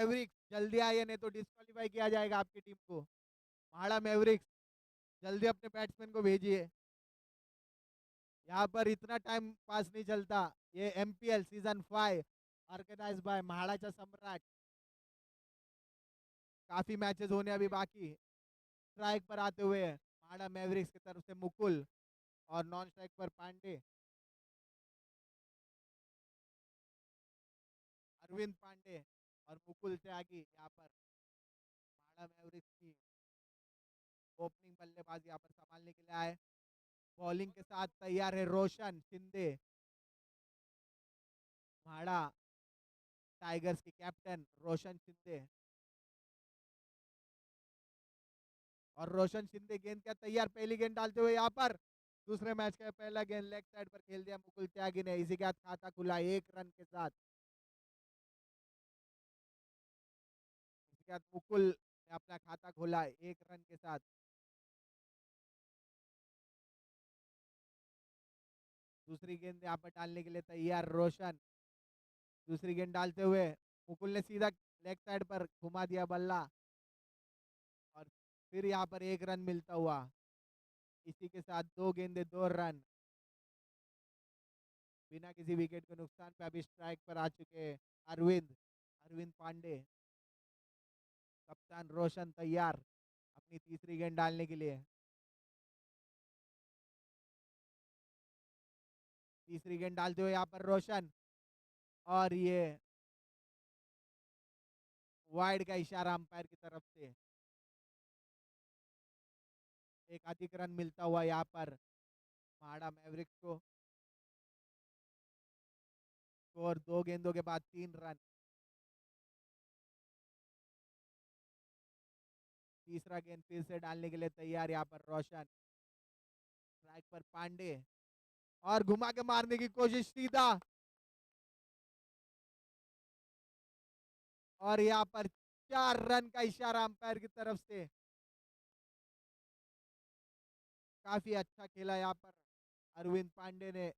Mavericks जल्दी आइए, नहीं तो डिस्क्वालीफाई किया जाएगा आपकी टीम को। महाड़ा मैवरिक्स जल्दी अपने बैट्समैन को भेजिए। यहाँ पर इतना टाइम पास नहीं चलता। ये MPL season 5 organize by Maharaja सम्राट। काफी मैचेस होने अभी बाकी। स्ट्राइक पर आते हुए महाड़ा मैवरिक्स की तरफ से मुकुल और नॉन स्ट्राइक पर पांडे, अरविंद पांडे और मुकुल त्यागी यहाँ पर महाड़ा मैवरिक्स की ओपनिंग बल्लेबाज यहाँ पर संभालने के लिए आए। बॉलिंग के साथ तैयार है रोशन शिंदे, महाड़ा टाइगर्स की कैप्टन रोशन शिंदे। और रोशन शिंदे गेंद का तैयार, पहली गेंद डालते हुए यहाँ पर दूसरे मैच का पहला गेंद लेग साइड पर खेल दिया मुकुल त्यागी ने। इसी के साथ खाता खुला 1 रन के साथ। इसके बाद मुकुल ने अपना खाता खोला 1 रन के साथ। दूसरी गेंद यहाँ पर डालने के लिए तैयार रोशन। दूसरी गेंद डालते हुए मुकुल ने सीधा लेग साइड पर घुमा दिया बल्ला और फिर यहाँ पर 1 रन मिलता हुआ। इसी के साथ 2 गेंदे 2 रन बिना किसी विकेट के नुकसान पे। अभी स्ट्राइक पर आ चुके हैं अरविंद अरविंद पांडे। कप्तान रोशन तैयार अपनी तीसरी गेंद डालने के लिए। तीसरी गेंद डालते हुए यहाँ पर रोशन, और ये वाइड का इशारा अंपायर की तरफ से। एक अधिक रन मिलता हुआ यहाँ पर महाड़ा मैवरिक्स को। स्कोर 2 गेंदों के बाद 3 रन। तीसरा गेंद फिर से डालने के लिए तैयार यहाँ पर रोशन। स्ट्राइक पर पांडे और घुमा के मारने की कोशिश सीधा, और यहाँ पर 4 रन का इशारा अंपायर की तरफ से। काफी अच्छा खेला यहाँ पर अरविंद पांडे ने,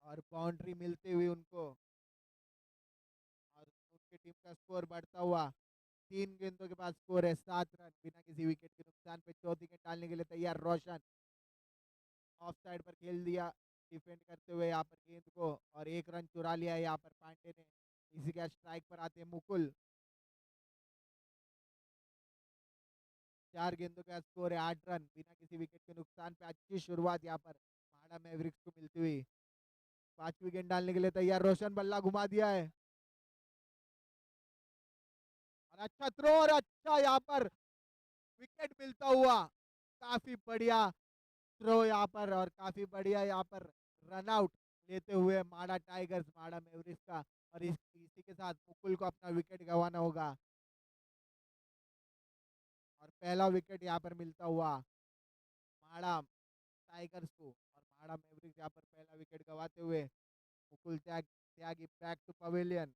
और बाउंड्री मिलते हुए उनको, और उनकी टीम का स्कोर बढ़ता हुआ। 3 गेंदों के बाद स्कोर है 7 रन बिना किसी विकेट के नुकसान पे। चौथी गेंद डालने के लिए तैयार रोशन। ऑफ साइड पर खेल दिया डिफेंड करते हुए यहाँ पर गेंद को, और 1 रन चुरा लिया है यहाँ पर पांडे ने। इसी के स्ट्राइक पर आते हैं मुकुल। 4 गेंदों का स्कोर है 8 रन बिना किसी विकेट के नुकसान पे। अच्छी शुरुआत यहाँ पर महाड़ा मैवरिक्स को मिलती हुई। पांचवी गेंद डालने के लिए तैयार रोशन, बल्ला घुमा दिया है और अच्छा थ्रो, और अच्छा यहाँ पर विकेट मिलता हुआ। काफी बढ़िया थ्रो यहाँ पर, और काफी बढ़िया यहाँ पर रन आउट लेते हुए माड़ा टाइगर्स माड़ा मैवरिक्स का। और इसी के साथ मुकुल को अपना विकेट गंवाना होगा, और पहला विकेट यहाँ पर मिलता हुआ माड़ा टाइगर्स को। और माड़ा मैवरिक्स यहाँ पर पहला विकेट गंवाते हुए मुकुल त्यागी back to pavilion.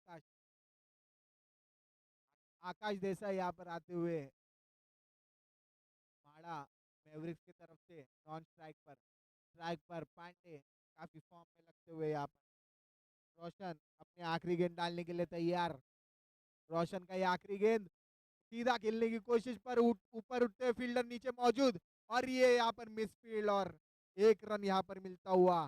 Akash Akash Desai यहाँ पर आते हुए माड़ा मैवरिक्स की तरफ से नॉन स्ट्राइक पर। स्ट्राइक पर पांडे काफी फॉर्म में लगते हुए यहाँ पर। रोशन अपनी आखिरी गेंद डालने के लिए तैयार। रोशन का ये आखिरी गेंद, सीधा खेलने की कोशिश पर ऊपर उठते हुए फील्डर नीचे मौजूद, और ये यहाँ पर मिस फील्ड, और 1 रन यहाँ पर मिलता हुआ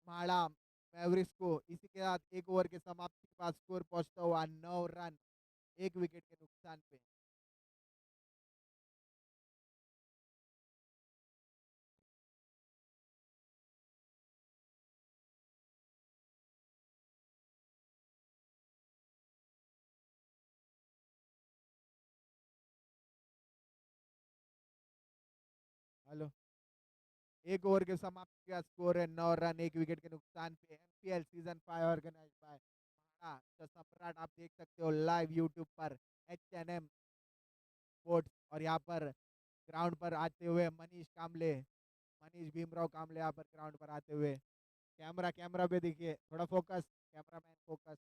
माड़ा मैवरिक्स को। इसी के साथ 1 ओवर के समाप्ति के बाद स्कोर पहुंचता हुआ 9 रन 1 विकेट के नुकसान पे। हेलो। 1 ओवर के समाप्ति का स्कोर है 9 रन 1 विकेट के नुकसान पे। MPL season 5 organize by Mahada the Samrat. आप देख सकते हो लाइव यूट्यूब पर HNM स्पोर्ट्स। और यहाँ पर ग्राउंड पर आते हुए मनीष कामले, मनीष भीमराव कामले यहाँ पर ग्राउंड पर आते हुए। कैमरा कैमरा पे देखिए, थोड़ा फोकस, कैमरामैन फोकस।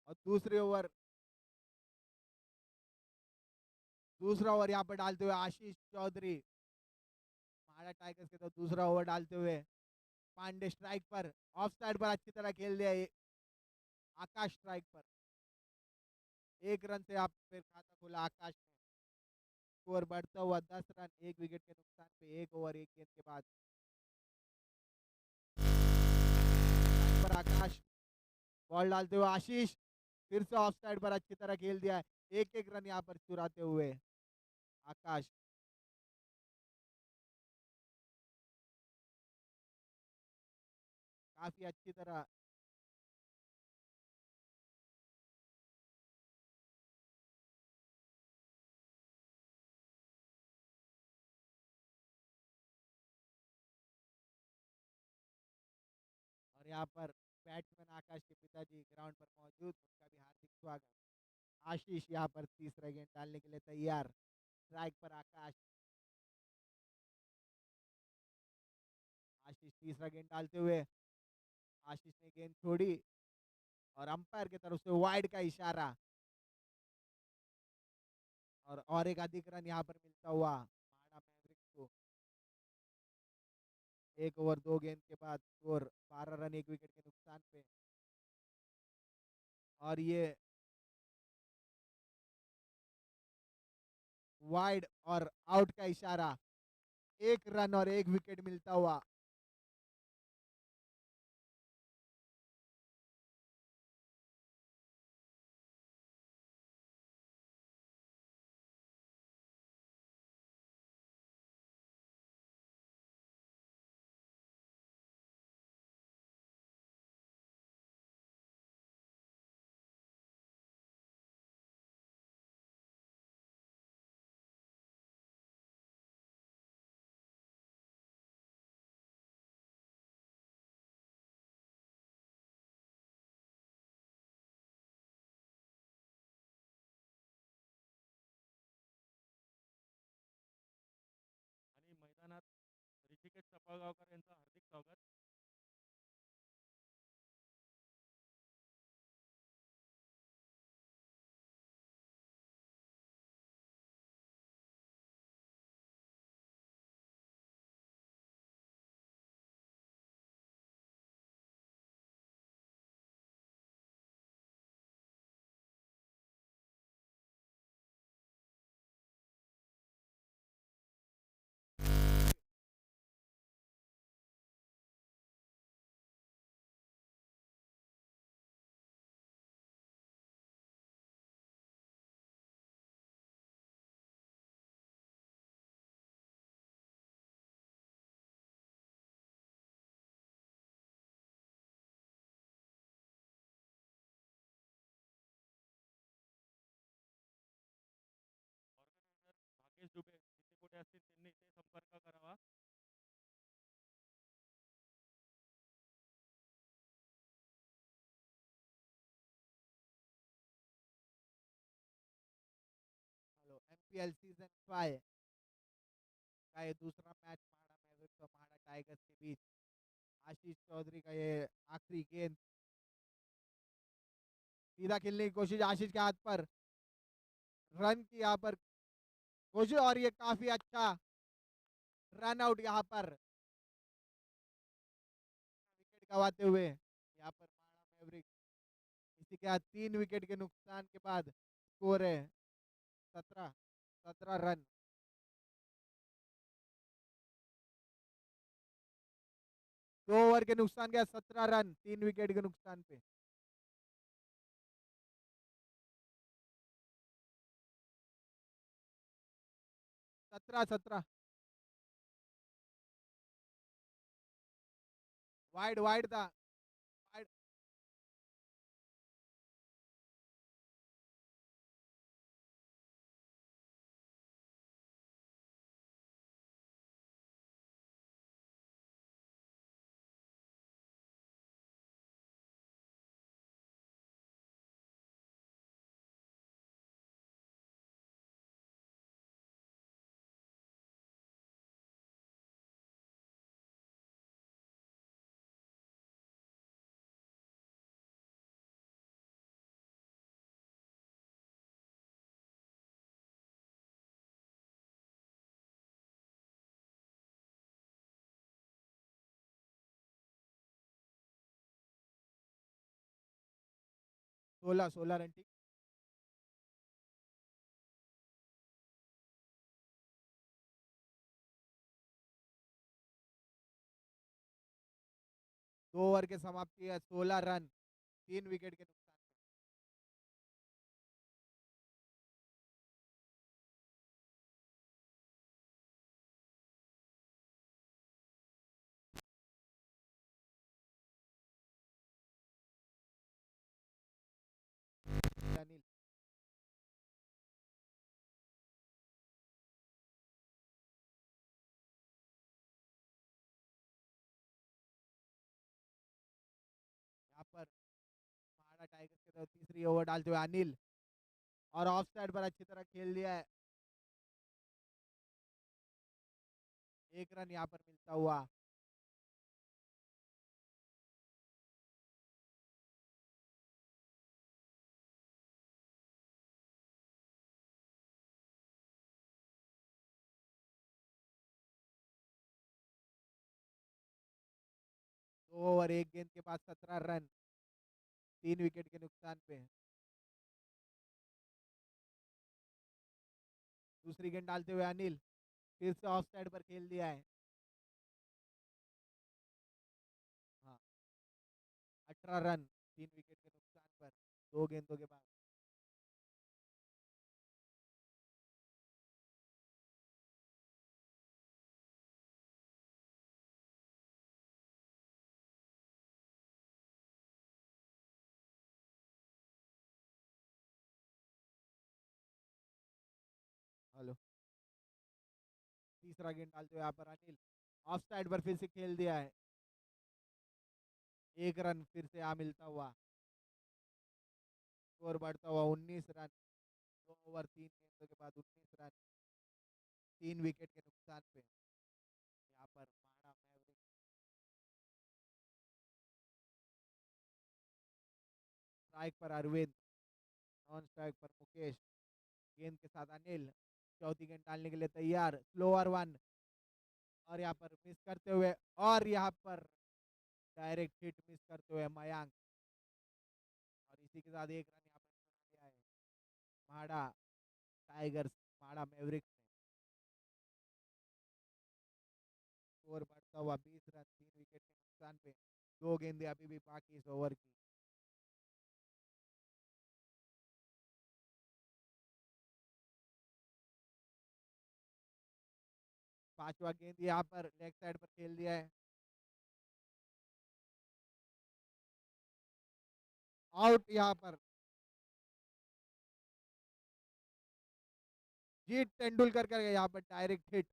और दूसरा ओवर यहाँ पर डालते हुए आशीष चौधरी, महाराष्ट्र टाइगर्स के तो दूसरा ओवर डालते हुए पांडे स्ट्राइक पर, ऑफ साइड पर अच्छी तरह खेल दिया आकाश स्ट्राइक पर। एक रन से आप फिर खाता खोला आकाश ने। स्कोर बढ़ता हुआ 10 रन, एक विकेट के नुकसान पे, एक ओवर एक गेंद के बाद। पर आकाश, बॉल डालते हुए आशीष, फिर से ऑफ साइड पर अच्छी तरह खेल दिया है। एक एक रन यहाँ पर चुराते हुए आकाश। काफी अच्छी तरह। और यहाँ पर बैट्समैन आकाश के पिताजी ग्राउंड पर मौजूद, उनका भी हार्दिक स्वागत। आशीष यहाँ पर तीसरा गेंद डालने के लिए तैयार, स्ट्राइक पर आकाश। आशीष तीसरा गेंद डालते हुए, आशीष ने गेंद छोड़ी और अंपायर की तरफ से वाइड का इशारा। और एक अधिक रन यहाँ पर मिलता हुआ महाड़ा मैवरिक्स को। एक ओवर दो गेंद के बाद स्कोर 12 रन, एक विकेट के नुकसान पे। और ये वाइड और आउट का इशारा, एक रन और एक विकेट मिलता हुआ। आणि मैदानात ऋषिकेश चपळगावकर यांचं हार्दिक स्वागत. भाग्येश दुबे जिथे कुठे असतील त्यांनी इथे संपर्क करावा. हेलो, एमपीएल सीजन 5 का ये दूसरा मैच महाड़ा मैवरिक्स और महाड़ा टाइगर्स के बीच। आशीष चौधरी का ये आखिरी गेंद, सीधा खेलने की कोशिश आशीष के हाथ पर, रन की यहाँ पर कोशिश, और ये काफी अच्छा रन आउट यहाँ पर, विकेट गंवाते हुए यहाँ पर महाड़ा मैवरिक। इसी के बाद 3 विकेट के नुकसान के बाद स्कोर है 17 रन। 2 ओवर के नुकसान के बाद 17 रन, 3 विकेट के नुकसान पे। 17 वाइड वाइड था, वाइड। 16 रन ठीक। दो ओवर के समाप्ति है, 16 रन, 3 विकेट के नुकसान पे। अनिल, यहाँ पर महाड़ा टाइगर्स की तरफ तीसरी ओवर डालते हुए अनिल, और ऑफ साइड पर अच्छी तरह खेल दिया है। 1 रन यहाँ पर मिलता हुआ। दो ओवर 1 गेंद के बाद 17 रन, 3 विकेट के नुकसान पे। दूसरी गेंद डालते हुए अनिल, फिर से ऑफ साइड पर खेल दिया है। हाँ, 18 रन, 3 विकेट के नुकसान पर, 2 गेंदों के बाद। हेलो, तीसरा गेंद डालते हुए यहाँ पर अनिल, ऑफ साइड पर फिर से खेल दिया है। 1 रन फिर से यहाँ मिलता हुआ। स्कोर बढ़ता हुआ 19 रन, 2 ओवर 3 गेंदों के बाद 19 रन, 3 विकेट के नुकसान पे। यहाँ पर माड़ा मैवरिक, स्ट्राइक पर अरविंद, नॉन स्ट्राइक पर मुकेश, गेंद के साथ अनिल, चौथी गेंद डालने के लिए तैयार, स्लोअर वन, और यहाँ पर मिस करते हुए, और यहाँ पर डायरेक्ट हिट मिस करते हुए मयांक, और इसी के साथ 1 रन यहाँ पर बना दिया है माड़ा टाइगर्स, माड़ा मैवरिक्स ने। स्कोर बढ़ता हुआ 20 रन, 3 विकेट के नुकसान पे। 2 गेंदें अभी भी बाकी इस ओवर की। पांचवा गेंद यहाँ पर लेग साइड पर खेल दिया है, आउट यहाँ पर। जीत तेंदुलकर का यहाँ पर डायरेक्ट हिट।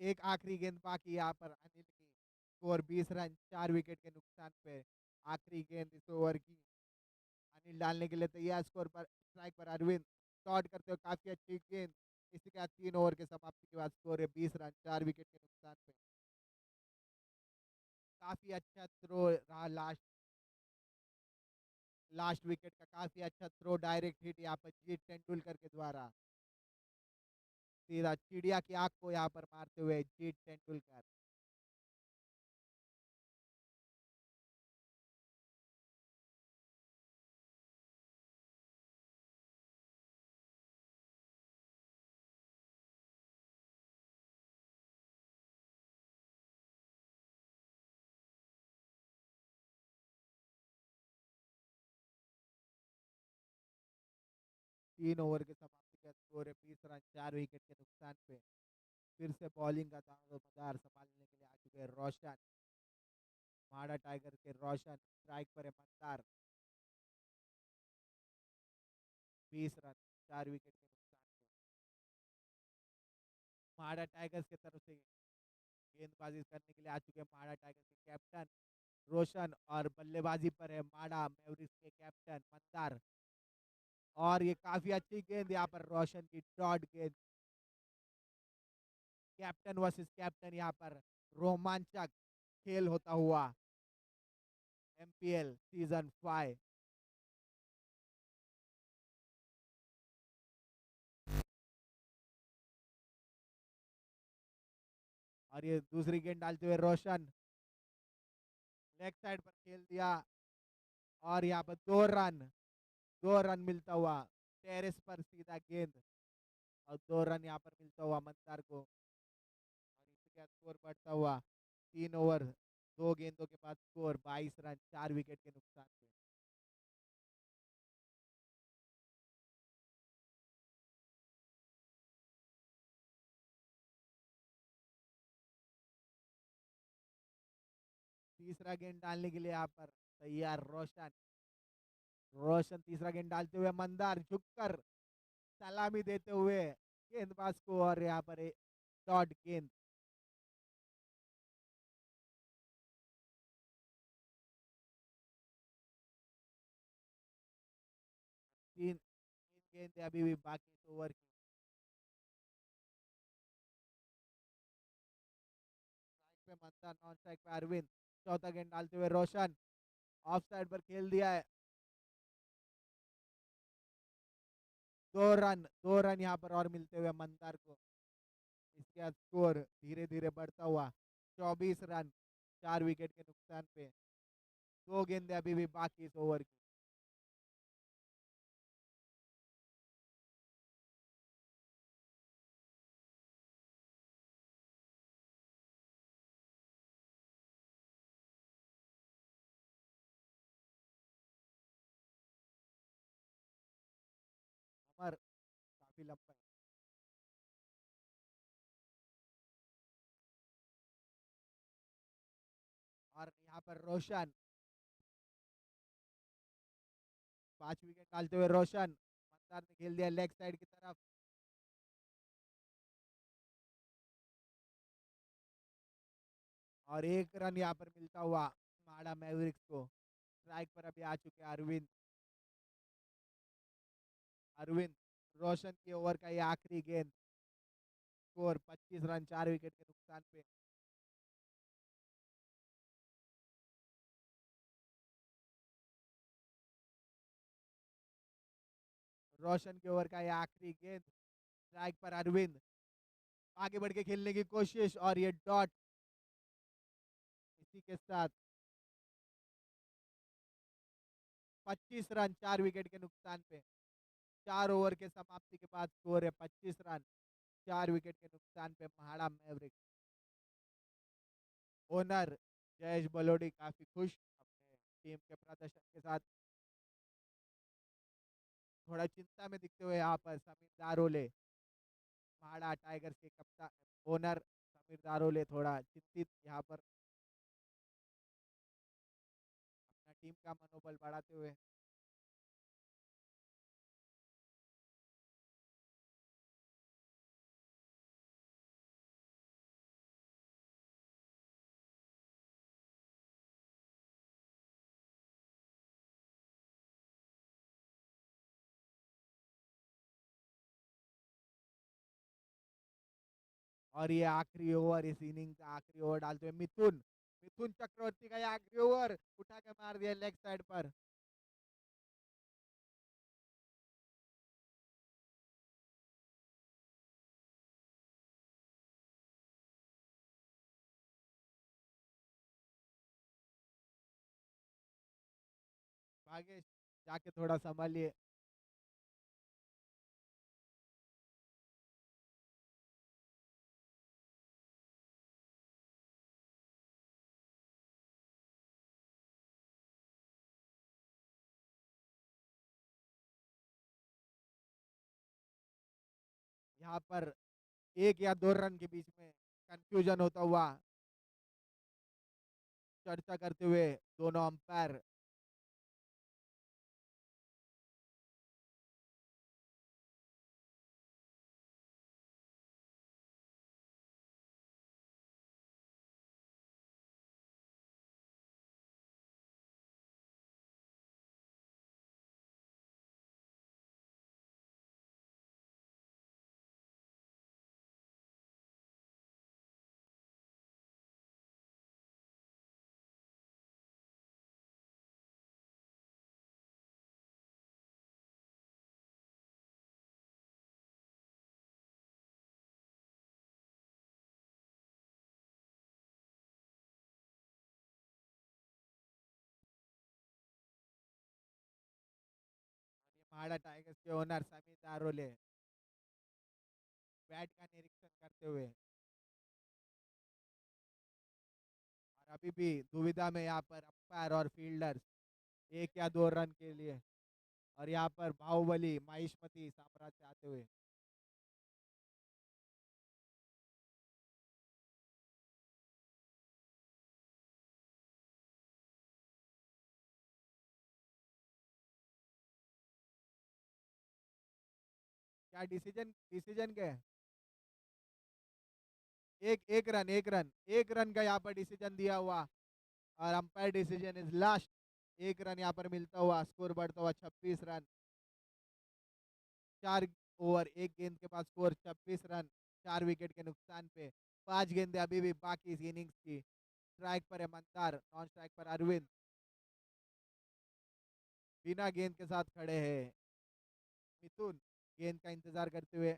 एक आखिरी गेंद बाकी यहाँ पर अनिल की। स्कोर 20 रन, 4 विकेट के नुकसान पे। आखिरी गेंद इस ओवर की, अनिल डालने के लिए तैयार, स्कोर पर स्ट्राइक पर अरविंद, शॉट करते हुए काफी अच्छी गेंद। इसी के बाद 3 ओवर के समाप्ति के बाद स्कोर है 20 रन, 4 विकेट के नुकसान पे। काफी अच्छा थ्रो रहा लास्ट, लास्ट विकेट का काफी अच्छा थ्रो, डायरेक्ट हिट यहाँ पर जीत तेंदुलकर के द्वारा। सीधा चिड़िया की आंख को यहाँ पर मारते हुए जीत तेंदुलकर। 3 ओवर के समाप्ति का स्कोर है 20 रन 4 विकेट के नुकसान पे। फिर से बॉलिंग का दारोमदार संभालने के लिए आ चुके हैं रोशन। माड़ा टाइगर के रोशन स्ट्राइक पर है मंदार। 20 रन 4 विकेट के नुकसान पे। माड़ा टाइगर्स की तरफ से गेंदबाजी करने के लिए आ चुके हैं माड़ा टाइगर्स के कैप्टन रोशन और बल्लेबाजी पर है माड़ा मैवरिक्स के कैप्टन मंदार। और ये काफी अच्छी गेंद यहाँ पर रोशन की डॉट गेंद। कैप्टन वर्सेस कैप्टन यहाँ पर रोमांचक खेल होता हुआ एमपीएल सीजन 5। और ये दूसरी गेंद डालते हुए रोशन लेग साइड पर खेल दिया और यहाँ पर 2 रन मिलता हुआ टेरेस पर सीधा गेंद और 2 रन यहाँ पर मिलता हुआ मंदार को। और इसका स्कोर बढ़ता हुआ 3 ओवर 2 गेंदों के बाद स्कोर 22 रन 4 विकेट के नुकसान पे। तीसरा गेंद डालने के लिए यहाँ पर तैयार रोशन। रोशन तीसरा गेंद डालते हुए मंदार झुककर सलामी देते हुए गेंदबाज को और यहाँ पर एक डॉट गेंद। तीन गेंद अभी भी बाकी इस ओवर की। स्ट्राइक पे मंदार नॉन स्ट्राइक पे अरविंद। चौथा गेंद डालते हुए रोशन ऑफ साइड पर खेल दिया है। 2 रन यहाँ पर और मिलते हुए मंदार को। इसके बाद स्कोर धीरे धीरे बढ़ता हुआ 24 रन 4 विकेट के नुकसान पे। 2 गेंदें अभी भी बाकी इस ओवर की। अमर काफी लंबा है। और यहाँ पर रोशन 5 विकेट डालते हुए रोशन मंदार ने खेल दिया लेग साइड की तरफ। और 1 रन यहाँ पर मिलता हुआ माड़ा मैवरिक्स को। स्ट्राइक पर अभी आ चुके हैं अरविंद। अरविंद रोशन की ओवर का ये आखिरी गेंद। स्कोर 25 रन 4 विकेट के नुकसान पे। रोशन की ओवर का ये आखिरी गेंद। स्ट्राइक पर अरविंद आगे बढ़ के खेलने की कोशिश और ये डॉट। इसी के साथ 25 रन 4 विकेट के नुकसान पे। 4 ओवर के समाप्ति के बाद स्कोर है 25 रन 4 विकेट के नुकसान पे महाड़ा मैवरिक। ओनर जयेश बलोडी काफी खुश अपने टीम के प्रदर्शन के साथ। थोड़ा चिंता में दिखते हुए यहाँ पर समीर दारोले महाड़ा टाइगर्स के कप्तान ओनर समीर दारोले थोड़ा चिंतित यहाँ पर अपना टीम का मनोबल बढ़ाते हुए। और ये आखिरी ओवर इस इनिंग का आखिरी ओवर डालते हुए मिथुन मिथुन चक्रवर्ती का ये आखिरी ओवर उठा के मार दिया लेग साइड पर। भागेश जाके थोड़ा संभालिए। यहाँ पर 1 या 2 रन के बीच में कंफ्यूजन होता हुआ चर्चा करते हुए दोनों अंपायर। म्हाडा टाइगर्स के ओनर समीत आरोले बैट का निरीक्षण करते हुए, और अभी भी दुविधा में यहाँ पर अंपायर और फील्डर्स 1 या 2 रन के लिए, और यहाँ पर बाहुबली माहिष्मती साम्राज्य आते हुए। क्या डिसीजन डिसीजन क्या है? एक रन का यहाँ पर डिसीजन दिया हुआ, और umpire decision is last. 1 run यहाँ पर मिलता हुआ, स्कोर बढ़ता हुआ 26 रन। 4 ओवर 1 गेंद के बाद स्कोर 26 रन, 4 विकेट के नुकसान पे। 5 गेंदें अभी भी बाकी इस इनिंग्स की। स्ट्राइक पर है मंदार, नॉन स्ट्राइक पर अरविंद। बिना गेंद के साथ खड़े हैं मिथुन, गेंद का इंतजार करते हुए।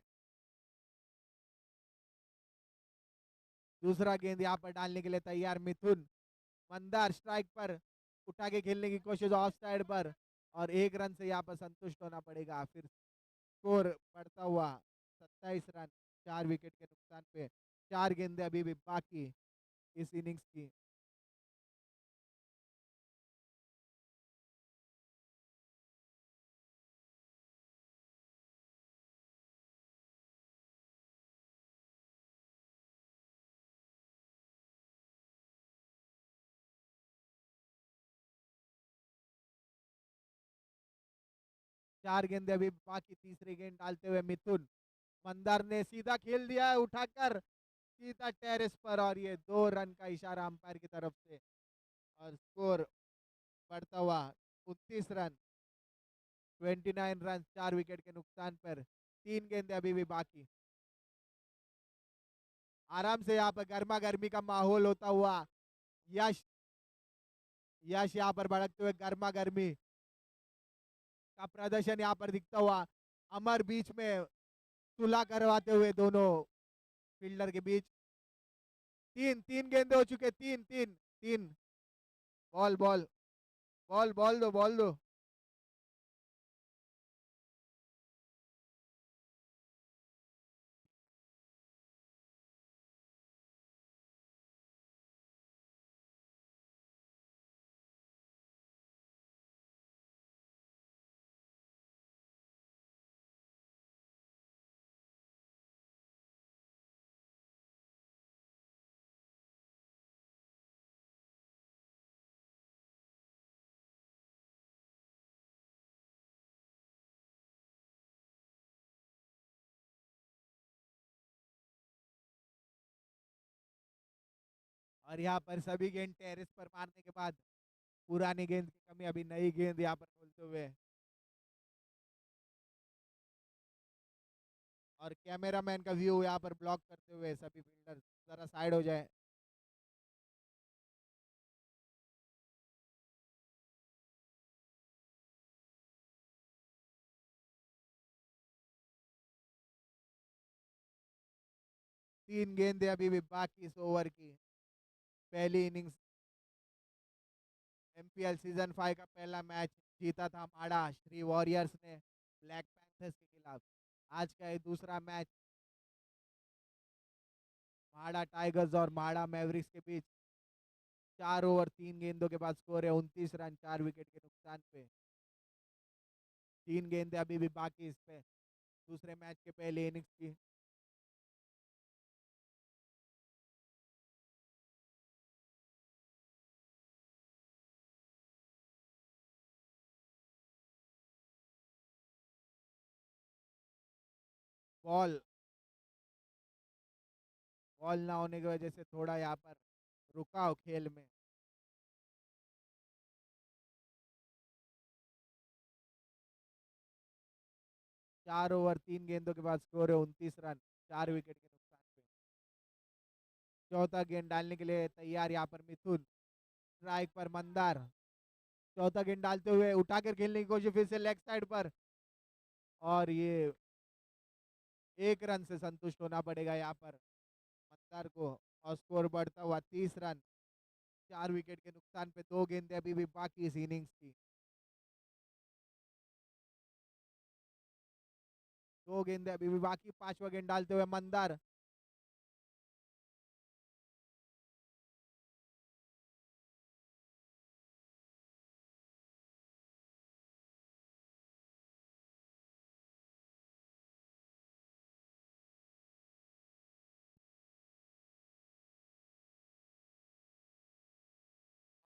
दूसरा गेंद यहाँ पर डालने के लिए तैयार मिथुन। मंदार स्ट्राइक पर, उठा के खेलने की कोशिश ऑफ साइड पर, और 1 रन से यहाँ पर संतुष्ट होना पड़ेगा। फिर स्कोर बढ़ता हुआ 27 रन, 4 विकेट के नुकसान पे। 4 गेंदें अभी भी बाकी इस इनिंग्स की। 4 गेंदें अभी बाकी, तीसरी गेंद डालते हुए मिथुन। मंदार ने सीधा खेल दिया है उठाकर सीधा टेरेस पर, और ये 2 रन का इशारा अंपायर की तरफ से, और स्कोर बढ़ता हुआ 29 रन, 29 रन, 4 विकेट के नुकसान पर। 3 गेंदें अभी भी बाकी। आराम से यहाँ पर गर्मा गर्मी का माहौल होता हुआ यश यश यहाँ पर भड़कते हुए गर्मा गर्मी का प्रदर्शन यहाँ पर दिखता हुआ। अमर बीच में सुलह करवाते हुए दोनों फील्डर के बीच। 3 गेंदे हो चुके, 3 3 3। बॉल बॉल बॉल बॉल दो। और यहाँ पर सभी गेंद टेरिस पर मारने के बाद पुरानी गेंद की कमी, अभी नई गेंद यहाँ पर खोलते हुए, और कैमरामैन का व्यू यहाँ पर ब्लॉक करते हुए सभी फील्डर जरा साइड हो जाए। तीन गेंदें अभी भी बाकी इस ओवर की। पहली इनिंग्स एमपीएल सीजन 5 का पहला मैच जीता था माड़ा श्री वॉरियर्स ने ब्लैक पैंथर्स के खिलाफ। आज का ये दूसरा मैच माड़ा टाइगर्स और माड़ा मैवरिक्स के बीच। 4 ओवर 3 गेंदों के बाद स्कोर है 29 रन, 4 विकेट के नुकसान पे। 3 गेंदें अभी भी बाकी इस पे दूसरे मैच के पहले इनिंग्स की। बॉल बॉल ना होने की वजह से थोड़ा यहाँ पर रुकाव खेल में। चार ओवर 3 गेंदों के बाद स्कोर है 29 रन, 4 विकेट के नुकसान पे। चौथा गेंद डालने के लिए तैयार यहाँ पर मिथुन, स्ट्राइक पर मंदार। चौथा गेंद डालते हुए उठाकर खेलने की कोशिश फिर से लेग साइड पर, और ये 1 रन से संतुष्ट होना पड़ेगा यहाँ पर मंदार को, और स्कोर बढ़ता हुआ 30 रन, 4 विकेट के नुकसान पे। 2 गेंदें अभी भी बाकी इस इनिंग्स की। 2 गेंदें अभी भी बाकी। 5वां गेंद डालते हुए मंदार,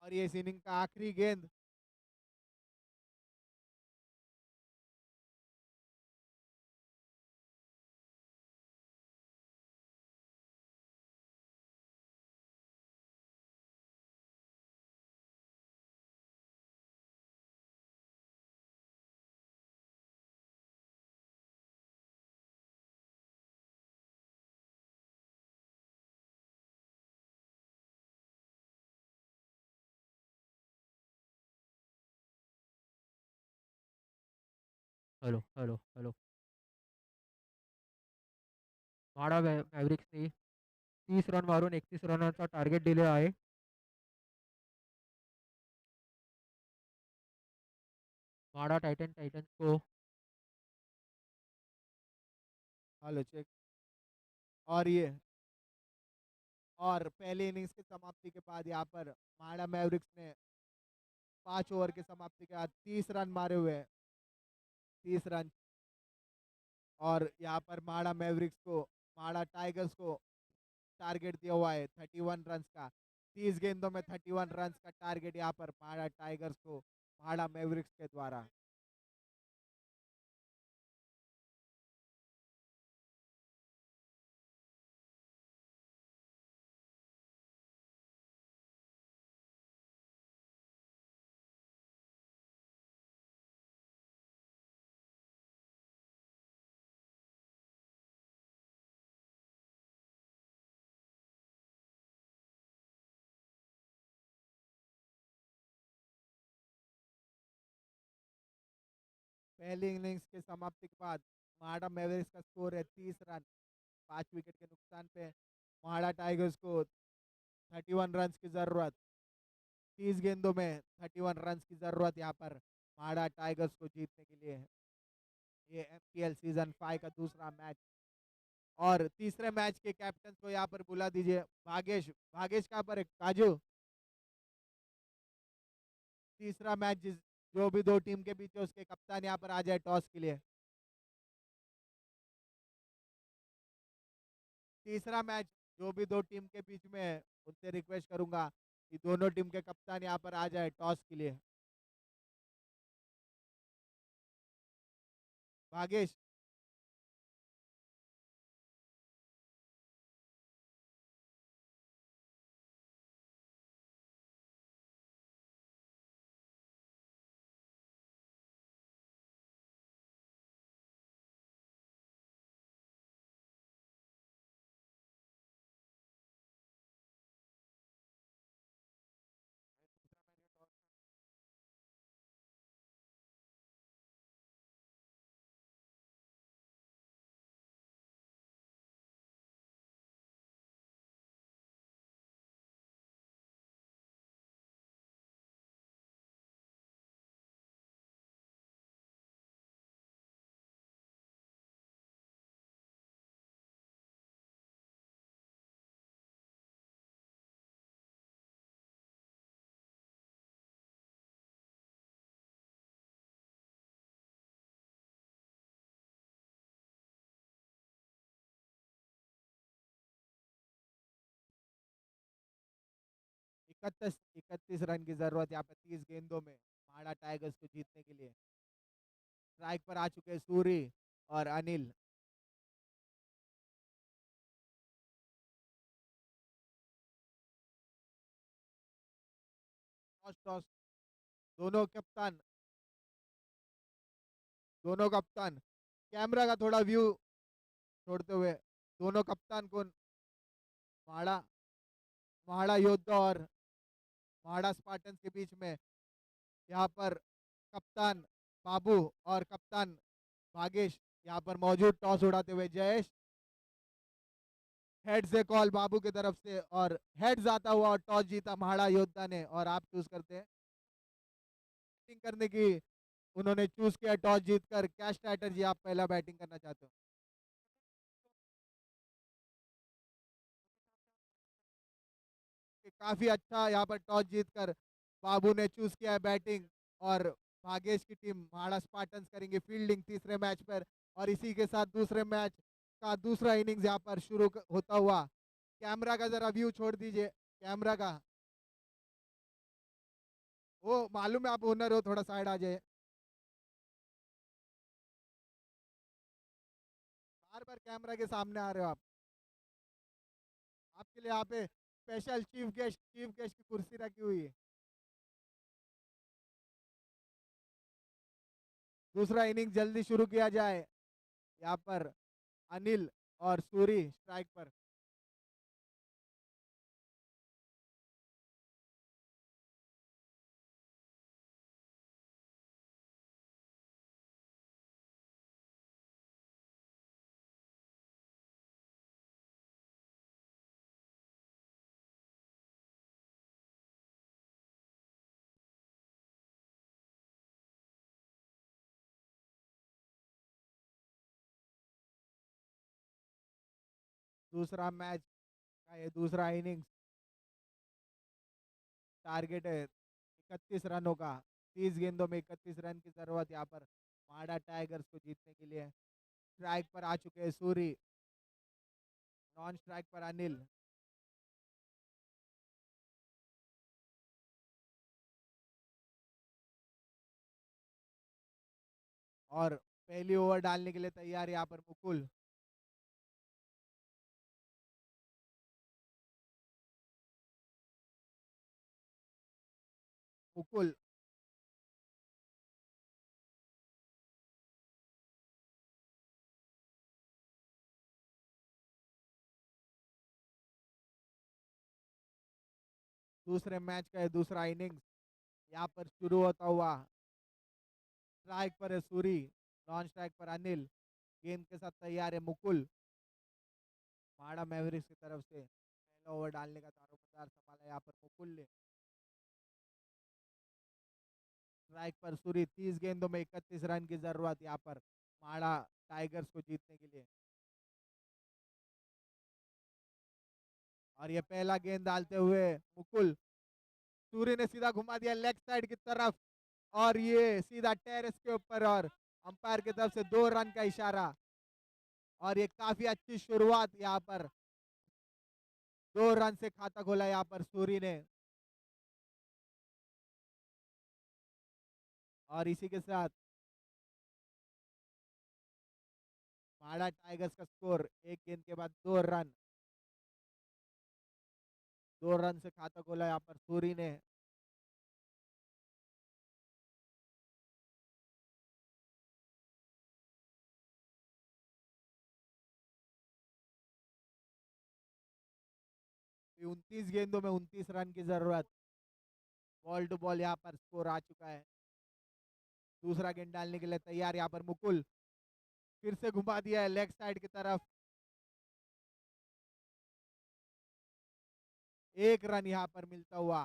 और ये इस इनिंग का आखिरी गेंद। Hello hello hello. म्हाडा मॅव्हरिक्सने 30 रन मारून 31 रनाचा टार्गेट दिलेला आहे. म्हाडा टायटन्स को हेलो चेक। और ये और पहले इनिंग्स की समाप्ति के बाद यहाँ पर म्हाडा मैवरिक्स ने 5 ओवर की समाप्ति के बाद 30 रन मारे हुए हैं, 30 रन। और यहाँ पर म्हाडा टाइगर्स को टारगेट दिया हुआ है 31 रन का। 30 गेंदों में 31 रन का टारगेट यहाँ पर म्हाडा टाइगर्स को म्हाडा मैवरिक्स के द्वारा। पहली इनिंग्स के समाप्ति के बाद म्हाडा मैवरिक्स का स्कोर है 30 रन, 5 विकेट के नुकसान पे। म्हाडा टाइगर्स को 31 रन की जरूरत। 30 गेंदों में 31 रन की जरूरत यहाँ पर म्हाडा टाइगर्स को जीतने के लिए है। ये एमपीएल सीजन 5 का दूसरा मैच। और तीसरे मैच के कैप्टन को यहाँ पर बुला दीजिए। भागेश, भागेश कहाँ पर है? काजू। तीसरा मैच जो भी दो टीम के बीच है उसके कप्तान यहाँ पर आ जाए टॉस के लिए। तीसरा मैच जो भी दो टीम के बीच में है उनसे रिक्वेस्ट करूंगा कि दोनों टीम के कप्तान यहाँ पर आ जाए टॉस के लिए। भागेश। इकतीस 31 रन की जरूरत यहाँ पर 30 गेंदों में म्हाडा टाइगर्स को जीतने के लिए। स्ट्राइक पर आ चुके हैं सूरी और अनिल। Toss toss. दोनों कप्तान कैमरा का थोड़ा व्यू छोड़ते हुए दोनों कप्तान को महाड़ा महाड़ा योद्धा और महाड़ा स्पार्टन्स के बीच में यहाँ पर कप्तान बाबू और कप्तान भागेश यहाँ पर मौजूद। टॉस उड़ाते हुए जयेश, हेड से कॉल बाबू की तरफ से और हेड्स आता हुआ और टॉस जीता महाड़ा योद्धा ने और आप चूज करते हैं बैटिंग करने की। उन्होंने चूज किया टॉस जीतकर। क्या स्ट्रैटेजी आप पहला बैटिंग करना चाहते हो? कि काफी अच्छा यहाँ पर टॉस जीतकर बाबू ने चूज किया है बैटिंग और भागेश की टीम महाड़ा स्पार्टन्स करेंगे फील्डिंग तीसरे मैच पर। और इसी के साथ दूसरे मैच का दूसरा इनिंग्स यहाँ पर शुरू होता हुआ। कैमरा का जरा व्यू छोड़ दीजिए कैमरा का। वो मालूम है आप ओनर हो, थोड़ा साइड आ जाए। बार बार कैमरा के सामने आ रहे हो आप। आपके लिए यहाँ पे स्पेशल चीफ गेस्ट की कुर्सी रखी हुई है। दूसरा इनिंग जल्दी शुरू किया जाए। यहाँ पर अनिल और सूरी स्ट्राइक पर। दूसरा मैच का ये दूसरा इनिंग्स टारगेट है 31 रनों का। 30 गेंदों में 31 रन की जरूरत यहाँ पर माडा टाइगर्स को जीतने के लिए। स्ट्राइक पर आ चुके हैं सूरी, नॉन स्ट्राइक पर अनिल। और पहली ओवर डालने के लिए तैयार यहाँ पर मुकुल। मुकुल दूसरे मैच का है दूसरा इनिंग्स यहाँ पर शुरू होता हुआ। स्ट्राइक पर है सूरी, नॉन स्ट्राइक पर अनिल। गेंद के साथ तैयार है मुकुल। माड़ा मैवरिक्स की तरफ से पहला ओवर डालने का दारोमदार संभाला यहाँ पर मुकुल ने। स्ट्राइक पर सूरी। 30 गेंदों में 31 रन की जरूरत यहाँ पर माड़ा टाइगर्स को जीतने के लिए। और ये पहला गेंद डालते हुए मुकुल। सूर्य ने सीधा घुमा दिया लेग साइड की तरफ और ये सीधा टेरेस के ऊपर और अंपायर की तरफ से 2 रन का इशारा। और ये काफी अच्छी शुरुआत यहाँ पर 2 रन से खाता खोला यहाँ पर सूरी ने। और इसी के साथ माड़ा टाइगर्स का स्कोर एक गेंद के बाद 2 रन। 2 रन से खाता खोला यहाँ पर सूरी ने। अभी 29 गेंदों में 29 रन की जरूरत। बॉल टू बॉल यहाँ पर स्कोर आ चुका है। दूसरा गेंद डालने के लिए तैयार यहाँ पर मुकुल। फिर से घुमा दिया है लेग साइड की तरफ। 1 रन यहाँ पर मिलता हुआ।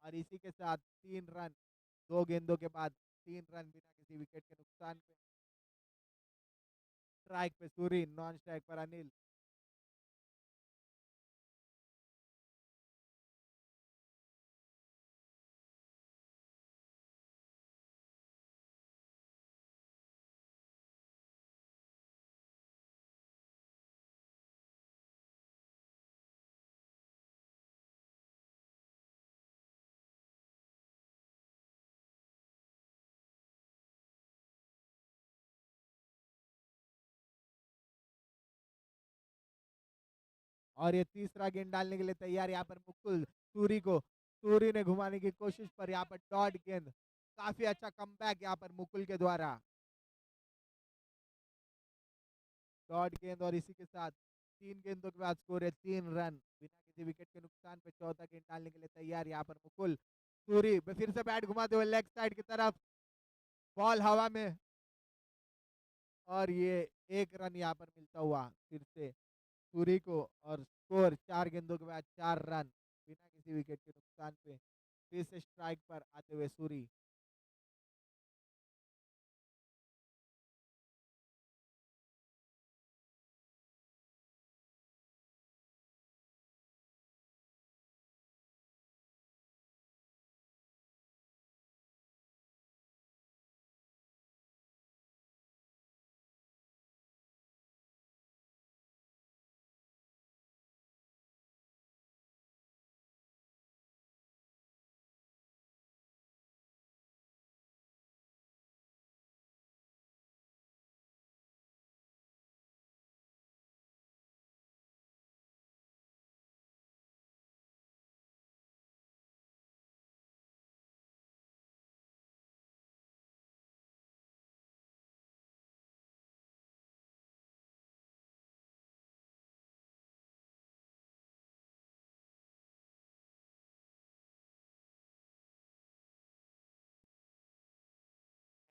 और इसी के साथ 3 रन 2 गेंदों के बाद 3 रन बिना किसी विकेट के नुकसान पे। स्ट्राइक पे सूरी, नॉन स्ट्राइक पर अनिल। और ये तीसरा गेंद डालने के लिए तैयार यहाँ पर मुकुल। सूरी को सूरी ने घुमाने की कोशिश पर यहाँ पर डॉट गेंद, काफी अच्छा कमबैक यहाँ पर मुकुल के द्वारा। डॉट गेंद और इसी के साथ 3 गेंदों के बाद स्कोर है 3 रन बिना किसी विकेट के नुकसान पे। चौथा गेंद डालने के लिए तैयार यहाँ पर मुकुल। सूरी फिर से बैट घुमाते हुए लेग साइड की तरफ, बॉल हवा में और ये 1 रन यहाँ पर मिलता हुआ फिर से सूरी को। और स्कोर 4 गेंदों के बाद 4 रन बिना किसी विकेट के नुकसान पे। फिर से स्ट्राइक पर आते हुए Suri.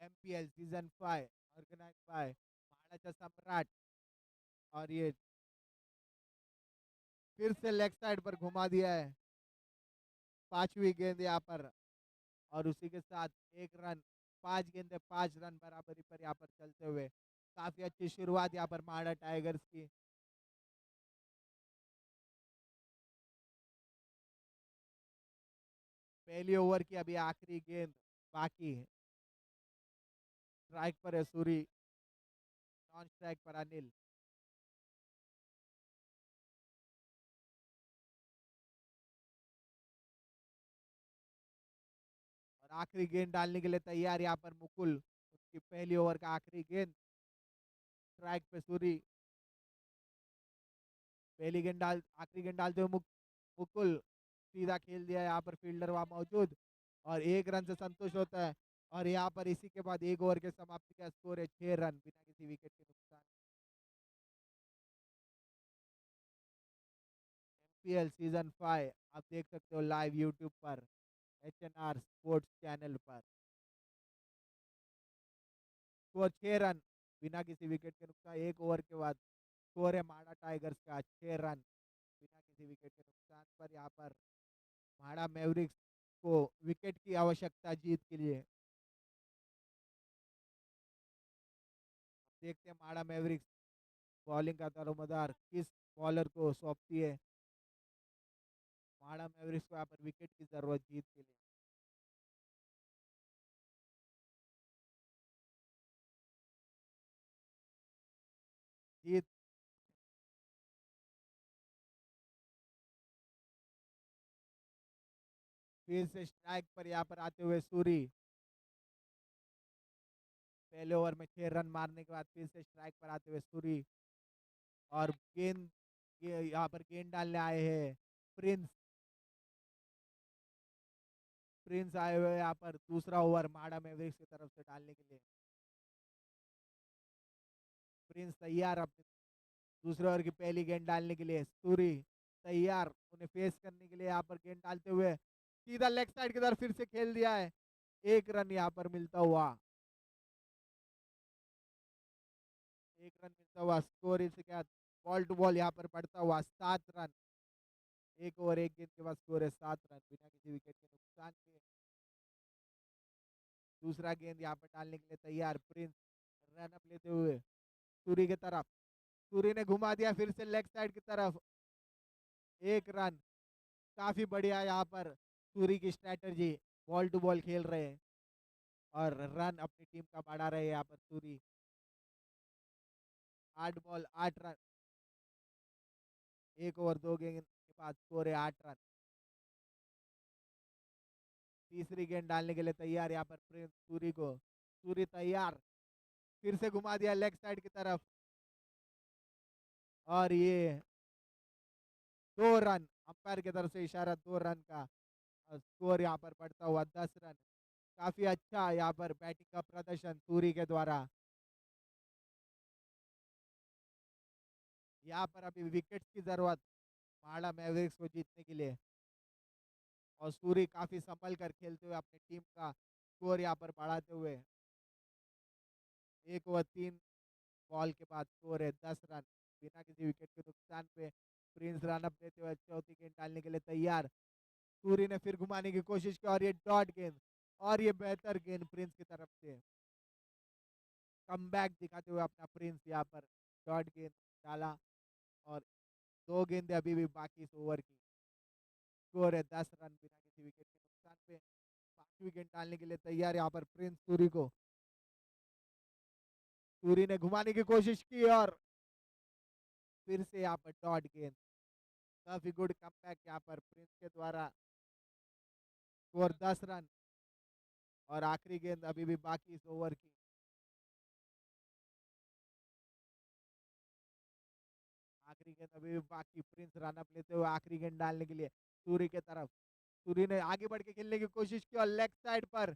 MPL season 5 organize by Maharaja Samrat. और ये फिर से लेग साइड पर घुमा दिया है, 5वीं गेंद यहाँ पर। और उसी के साथ 1 रन, 5 गेंदे 5 रन बराबरी पर यहाँ पर चलते हुए। काफी अच्छी शुरुआत यहाँ पर महाड़ा टाइगर्स की। पहली ओवर की अभी आखिरी गेंद बाकी है। स्ट्राइक पर है सूरी, नॉन स्ट्राइक पर अनिल। और आखिरी गेंद डालने के लिए तैयार यहाँ पर मुकुल। उसकी पहली ओवर का आखिरी गेंद, स्ट्राइक पे सूरी। पहली गेंद डाल आखिरी गेंद डालते हुए मुकुल सीधा खेल दिया यहाँ पर, फील्डर वहां मौजूद। और 1 रन से संतुष्ट होता है। और यहाँ पर इसी के बाद 1 ओवर के समाप्ति का स्कोर है 6 रन बिना किसी विकेट के नुकसान। MPL सीजन 5 आप देख सकते हो लाइव यूट्यूब पर, HNR स्पोर्ट्स चैनल पर। स्कोर 6 रन बिना किसी विकेट के नुकसान। 1 ओवर के बाद स्कोर है माड़ा टाइगर्स का 6 रन बिना किसी विकेट के नुकसान पर। यहाँ पर माड़ा मैवरिक्स को विकेट की आवश्यकता जीत के लिए। देखते हैं माड़ा मैवरिक्स बॉलिंग का दारोमदार किस बॉलर को सौंपती है। माड़ा मैवरिक्स को यहाँ पर विकेट की जरूरत जीत के लिए। जीत फिर से स्ट्राइक पर यहाँ पर आते हुए सूरी। पहले ओवर में 6 रन मारने के बाद फिर से स्ट्राइक पर आते हुए सूरी। और गेंद यहाँ पर गेंद डालने आए हैं प्रिंस। प्रिंस आए हुए यहाँ पर दूसरा ओवर माड़ा मैवरिक्स की तरफ से डालने के लिए। प्रिंस तैयार अपने दूसरे ओवर की पहली गेंद डालने के लिए। सूरी तैयार उन्हें फेस करने के लिए यहाँ पर गेंद डालते हुए सीधा लेग साइड की तरफ फिर से खेल दिया है। 1 रन यहाँ पर मिलता हुआ। 1 रन मिलता हुआ। स्कोर इसके बाद बॉल टू बॉल यहाँ पर पड़ता हुआ 7 रन। 1 ओवर 1 गेंद के बाद स्कोर है 7 रन बिना किसी विकेट के नुकसान के। दूसरा गेंद यहाँ पर डालने के लिए तैयार प्रिंस, रन अप लेते हुए सूरी की तरफ। सूरी ने घुमा दिया फिर से लेग साइड की तरफ। 1 रन, काफी बढ़िया यहाँ पर सूरी की स्ट्रेटजी। बॉल टू बॉल खेल रहे हैं और रन अपनी टीम का बढ़ा रहे हैं यहाँ पर सूरी। 8 ball 8 run. 1 ओवर 2 गेंद के बाद स्कोर है 8 रन। तीसरी गेंद डालने के लिए तैयार यहाँ पर प्रिंस सूरी को। सूरी तैयार, फिर से घुमा दिया लेग साइड की तरफ। और ये 2 रन, अंपायर की तरफ से इशारा 2 रन का। और स्कोर यहाँ पर बढ़ता हुआ 10 रन। काफी अच्छा यहाँ पर बैटिंग का प्रदर्शन सूरी के द्वारा। यहाँ पर अभी विकेट्स की जरूरत माड़ा मैवरिक्स को जीतने के लिए, और सूरी काफी संभल कर खेलते हुए अपनी टीम का स्कोर यहाँ पर बढ़ाते हुए। 1 ओवर 3 बॉल के बाद स्कोर है 10 रन बिना किसी विकेट के नुकसान पे। प्रिंस रन अप देते हुए चौथी गेंद डालने के लिए तैयार। सूरी ने फिर घुमाने की कोशिश की और ये डॉट गेंद, और ये बेहतर गेंद प्रिंस की तरफ से। कमबैक दिखाते हुए अपना प्रिंस यहाँ पर डॉट गेंद डाला, और 2 गेंदें अभी भी बाकी इस ओवर की। स्कोर है 10 रन बिना किसी विकेट के नुकसान पे। 5वीं गेंद डालने के लिए तैयार यहाँ पर प्रिंस सूरी को। सूरी ने घुमाने की कोशिश की और फिर से यहाँ पर डॉट गेंद। काफी गुड कमबैक यहाँ पर प्रिंस के द्वारा। स्कोर 10 रन, और आखिरी गेंद अभी भी बाकी इस ओवर की। आखिरी गेंद अभी भी बाकी। प्रिंस रन अप लेते हुए आखिरी गेंद डालने के लिए सूरी के तरफ। सूरी ने आगे बढ़ के खेलने की कोशिश की और लेग साइड पर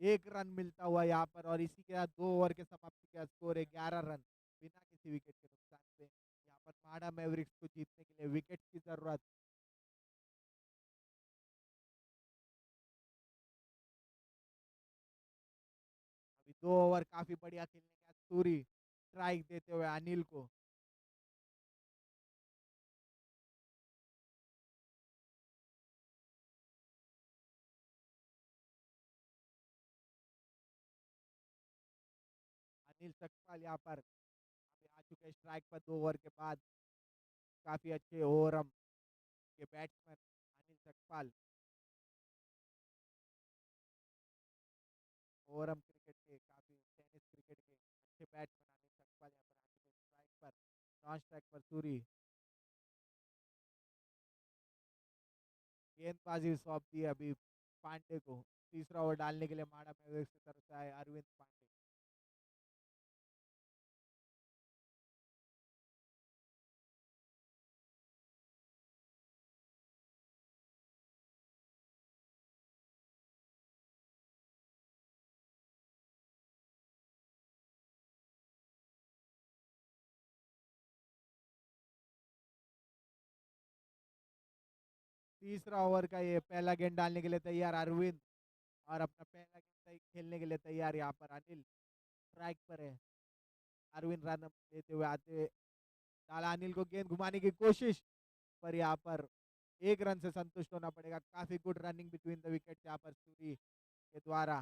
1 रन मिलता हुआ यहाँ पर, और इसी के साथ 2 ओवर के समाप्ति के स्कोर है 11 रन बिना किसी विकेट के नुकसान पे। यहाँ पर माड़ा मैवरिक्स को जीतने के लिए विकेट की जरूरत। अभी 2 ओवर काफी बढ़िया खेलने के बाद सूरी स्ट्राइक देते हुए अनिल को। अनिल सकपाल यहाँ पर अभी आ चुके हैं स्ट्राइक पर 2 ओवर के बाद। काफी अच्छे ओवरम के बैट्समैन अनिल सकपाल। ओवरम क्रिकेट के काफी टेनिस क्रिकेट के अच्छे बैट्समैन अनिल सकपाल यहाँ पर आ चुके हैं स्ट्राइक पर। नॉन स्ट्राइक पर सूरी। गेंदबाजी सौंप दी अभी पांडे को। तीसरा ओवर डालने के लिए माड़ा मैवरिक्स की तरफ से आए अरविंद पांडे। तीसरा ओवर का ये पहला गेंद डालने के लिए तैयार अरविंद, और अपना पहला गेंद खेलने के लिए तैयार यहाँ पर अनिल। स्ट्राइक पर है अरविंद। रन देते हुए आते डाला अनिल को गेंद घुमाने की कोशिश, पर यहाँ पर 1 रन से संतुष्ट होना पड़ेगा। काफी good running between the wicket यहाँ पर सूरी के द्वारा।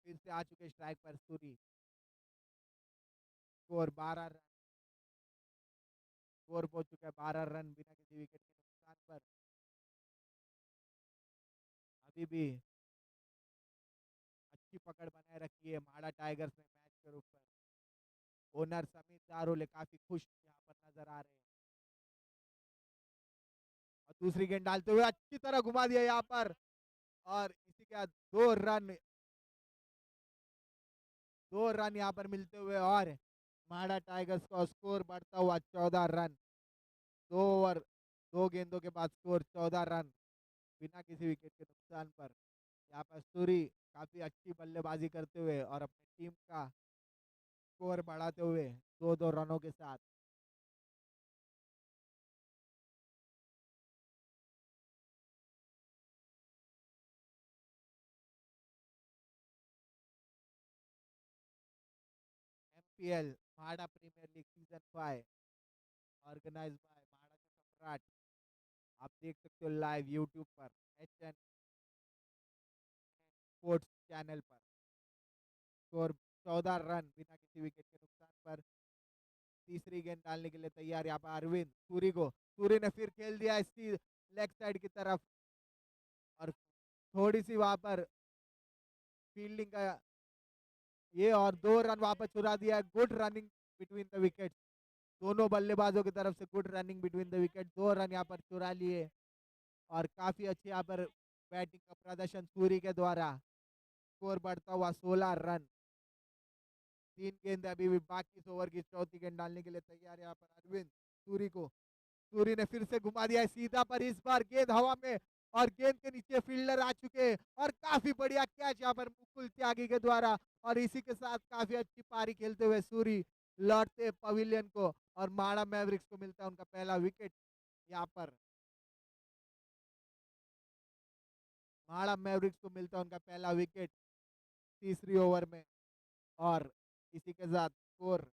फिर से आ चुके स्ट्राइक पर सूरी। Score 12 run. स्कोर पहुंच चुका है 12 रन बिना किसी विकेट के नुकसान पर। अभी भी अच्छी पकड़ बनाए रखी है माड़ा टाइगर्स ने मैच के ऊपर। ओनर समीर दारोले काफी खुश यहाँ पर नजर आ रहे हैं, और दूसरी गेंद डालते हुए अच्छी तरह घुमा दिया यहाँ पर, और इसी के बाद 2 रन। 2 रन यहाँ पर मिलते हुए, और माड़ा टाइगर्स का स्कोर बढ़ता हुआ 14 रन। 2 ओवर 2 गेंदों के बाद स्कोर 14 रन बिना किसी विकेट के नुकसान पर। यहाँ पर सूरी काफी अच्छी बल्लेबाजी करते हुए और अपनी टीम का स्कोर बढ़ाते हुए 2-2 रनों के साथ। MPL Mada premier league season 5 organize by Mada के सम्राट। आप देख सकते हो लाइव यूट्यूब पर HN स्पोर्ट्स चैनल पर। स्कोर 14 रन बिना किसी विकेट के नुकसान पर। तीसरी गेंद डालने के लिए तैयार यहाँ पर अरविंद सूरी को। सूरी ने फिर खेल दिया इसकी लेग साइड की तरफ, और थोड़ी सी वहां पर फील्डिंग का ये, और 2 रन वापस चुरा दिया। Good running between the wicket. दोनों बल्लेबाजों की तरफ से good running between the wicket. 2 run यहाँ पर चुरा लिए, और काफी अच्छे यहाँ पर बैटिंग का प्रदर्शन सूरी के द्वारा। स्कोर बढ़ता हुआ 16 रन। 3 गेंद अभी भी बाकी इस ओवर की। चौथी गेंद डालने के लिए तैयार यहाँ पर अरविंद सूरी को। सूरी ने फिर से घुमा दिया है सीधा, पर इस बार गेंद हवा में और गेंद के नीचे फील्डर आ चुके हैं और काफी बढ़िया कैच यहाँ पर मुकुल त्यागी के द्वारा। और इसी के साथ काफी अच्छी पारी खेलते हुए सूरी लौटते पवेलियन को और माड़ा मैवरिक्स को मिलता है उनका पहला विकेट। यहाँ पर माड़ा मैवरिक्स को मिलता है उनका पहला विकेट तीसरी ओवर में। और इसी के साथ स्कोर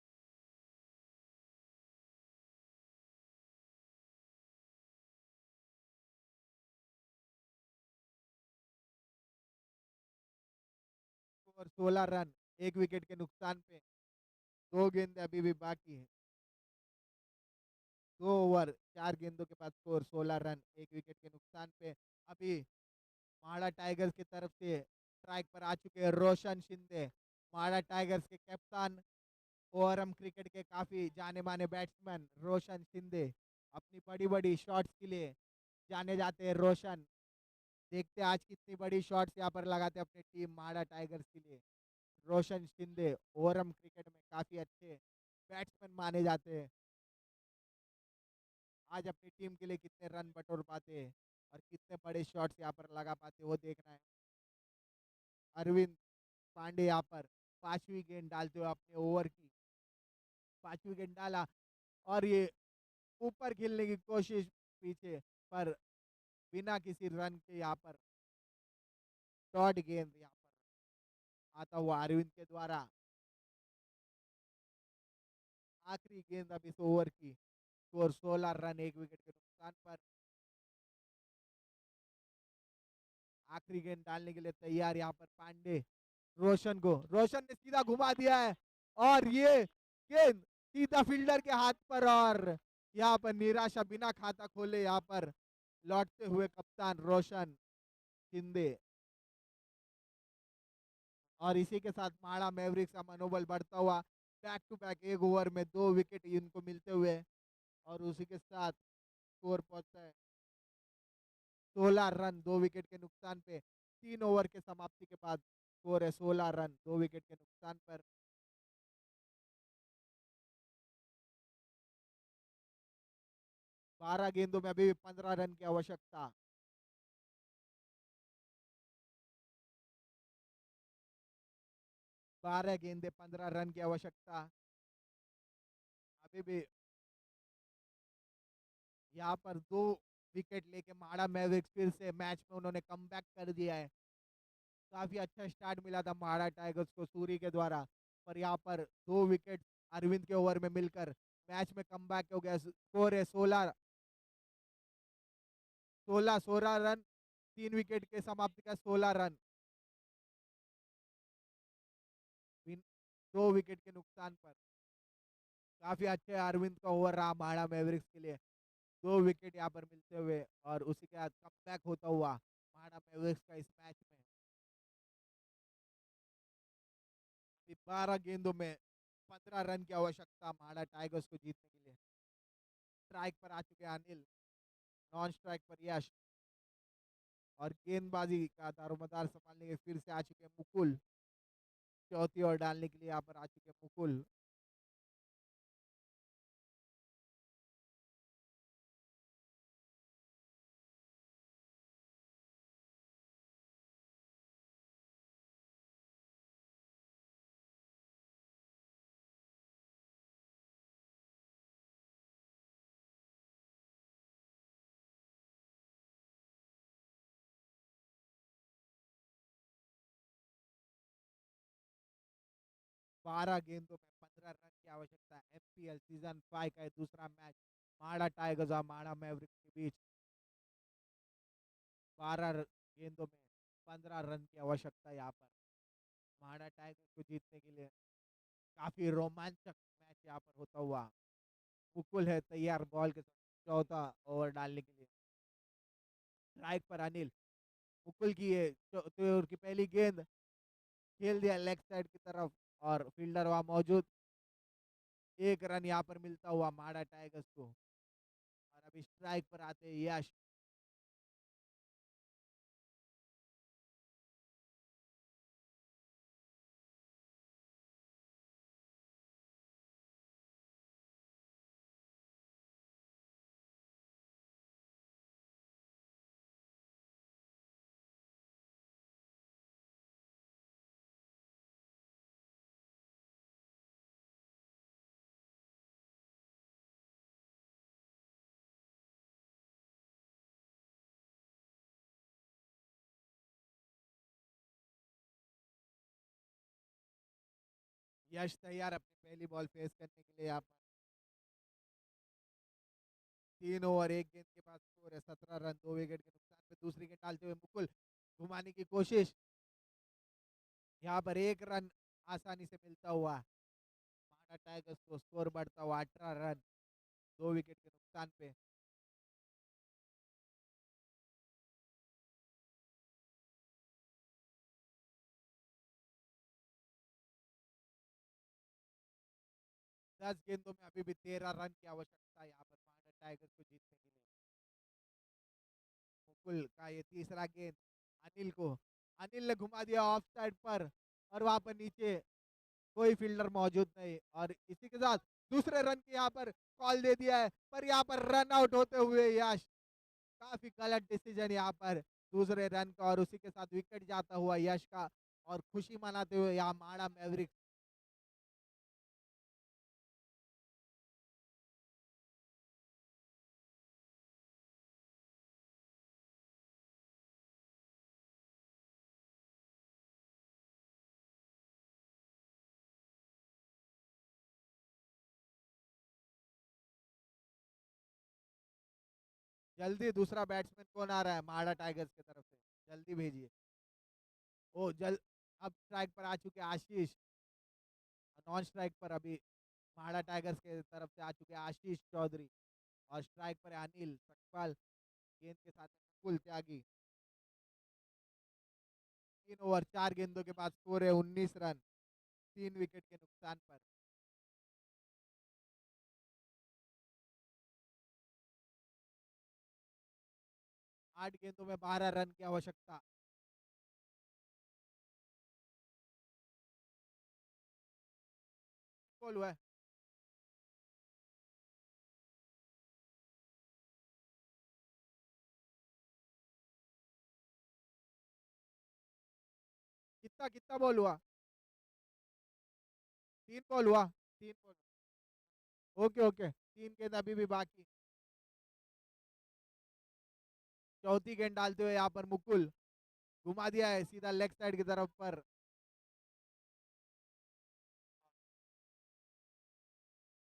और 16 रन, एक विकेट के नुकसान पे। दो गेंद अभी भी बाकी है, 2 ओवर 4 गेंदों के बाद स्कोर 16 रन, एक विकेट के नुकसान पे। अभी माड़ा टाइगर्स की तरफ से स्ट्राइक पर आ चुके हैं रोशन शिंदे, माड़ा टाइगर्स के कप्तान, ओवरम क्रिकेट के काफी जाने माने बैट्समैन रोशन शिंदे अपनी बड़ी बड़ी शॉट्स के लिए जाने जाते हैं। रोशन, देखते हैं आज कितनी बड़ी शॉट्स यहाँ पर लगाते हैं अपनी टीम माड़ा टाइगर्स के लिए। रोशन शिंदे ओवरम क्रिकेट में काफी अच्छे बैट्समैन माने जाते हैं। आज अपनी टीम के लिए कितने रन बटोर पाते हैं और कितने बड़े शॉट्स यहाँ पर लगा पाते हैं वो देखना है। अरविंद पांडे यहाँ पर पांचवी गेंद डालते हुए अपने ओवर की पांचवी गेंद डाला और ये ऊपर खेलने की कोशिश पीछे, पर बिना किसी रन के यहाँ पर डॉट गेंद यहाँ पर आता हुआ अरविंद के द्वारा। आखिरी गेंद अब इस ओवर की, स्कोर 16 रन, एक विकेट के नुकसान पर। आखिरी गेंद डालने के लिए तैयार यहाँ पर पांडे रोशन को, रोशन ने सीधा घुमा दिया है और ये गेंद सीधा फील्डर के हाथ पर। और यहाँ पर निराशा बिना खाता खोले यहाँ पर लौटते हुए कप्तान रोशन शिंदे। और इसी के साथ माड़ा मैवरिक्स का मनोबल बढ़ता हुआ, बैक टू बैक एक ओवर में 2 विकेट इनको मिलते हुए और उसी के साथ स्कोर पहुंचता है 16 रन, 2 विकेट के नुकसान पे। 3 ओवर के समाप्ति के बाद स्कोर है 16 रन, 2 विकेट के नुकसान पर। 12 गेंदों में अभी भी 15 रन की आवश्यकता। 12 गेंदे 15 रन की आवश्यकता। अभी भी यहाँ पर 2 विकेट लेके माड़ा मैवरिक्स फिर से मैच में उन्होंने कमबैक कर दिया है। काफी अच्छा स्टार्ट मिला था माड़ा टाइगर्स को सूरी के द्वारा, पर यहाँ पर 2 विकेट अरविंद के ओवर में मिलकर मैच में कमबैक हो गया। स्कोर है 16 रन, 3 विकेट के समाप्ति का 16 रन, 2 विकेट के नुकसान पर। काफी अच्छे अरविंद का ओवर रहा माड़ा मैवरिक्स के लिए, 2 विकेट यहाँ पर मिलते हुए और उसी के बाद कमबैक होता हुआ माड़ा मैवरिक्स का इस मैच में। 12 गेंदों में 15 रन की आवश्यकता माड़ा टाइगर्स को जीतने के लिए। स्ट्राइक पर आ चुके हैं अनिल, नॉन स्ट्राइक पर यश और गेंदबाजी का दारोमदार संभालने के फिर से आ चुके हैं मुकुल। चौथी ओवर डालने के लिए यहाँ पर आ चुके हैं मुकुल। बारह गेंदों में 15 रन की आवश्यकता। एमपीएल सीजन 5 का दूसरा मैच माड़ा टाइगर्स और माड़ा मैवरिक्स के बीच। 12 गेंदों में 15 रन की आवश्यकता यहाँ पर माड़ा टाइगर्स को जीतने के लिए। काफी रोमांचक मैच यहाँ पर होता हुआ। मुकुल है तैयार बॉल के साथ चौथा ओवर डालने के लिए। स्ट्राइक पर अनिल, मुकुल की ये चौथे ओवर की पहली गेंद खेल दिया लेग साइड की तरफ और फील्डर वहां मौजूद। 1 रन यहाँ पर मिलता हुआ माड़ा टाइगर्स को। और अभी स्ट्राइक पर आते हैं यश। यश तैयार अपनी पहली बॉल फेस करने के लिए यहाँ पर। 3 ओवर 1 गेंद के बाद स्कोर है 17 रन 2 विकेट के नुकसान पे। दूसरी गेंद डालते हुए मुकुल घुमाने की कोशिश, यहाँ पर 1 रन आसानी से मिलता हुआ माडा टाइगर्स को। स्कोर बढ़ता हुआ 18 रन 2 विकेट के नुकसान पे। दस गेंदों में अभी भी 13 रन की आवश्यकता है यहाँ पर माडा टाइगर्स को जीतने के लिए। मुकुल का ये तीसरा गेंद अनिल को, अनिल ने घुमा दिया ऑफ साइड पर और वहां पर नीचे कोई फील्डर मौजूद नहीं, और इसी के साथ दूसरे रन की यहाँ पर कॉल दे दिया है, पर यहाँ पर रन आउट होते हुए यश। काफी गलत डिसीजन यहाँ पर दूसरे रन का, और उसी के साथ विकेट जाता हुआ यश का, और खुशी मनाते हुए यहाँ माड़ा मैवरिक्स। जल्दी दूसरा बैट्समैन कौन आ रहा है माड़ा टाइगर्स की तरफ से, जल्दी भेजिए। ओ जल अब स्ट्राइक पर आ चुके आशीष, नॉन स्ट्राइक पर अभी माड़ा टाइगर्स के तरफ से आ चुके आशीष चौधरी, और स्ट्राइक पर है अनिल सकपाल। गेंद के साथ मुकुल त्यागी। 3 ओवर 4 गेंदों के बाद स्कोर है 19 रन 3 विकेट के नुकसान पर। 8 गेंदों में 12 रन की आवश्यकता। बॉल हुआ है। कितना कितना बॉल हुआ? 3 बॉल हुआ। 3 बॉल। ओके ओके, 3 गेंद अभी भी बाकी। चौथी गेंद डालते हुए यहाँ पर मुकुल घुमा दिया है सीधा लेग साइड की तरफ पर,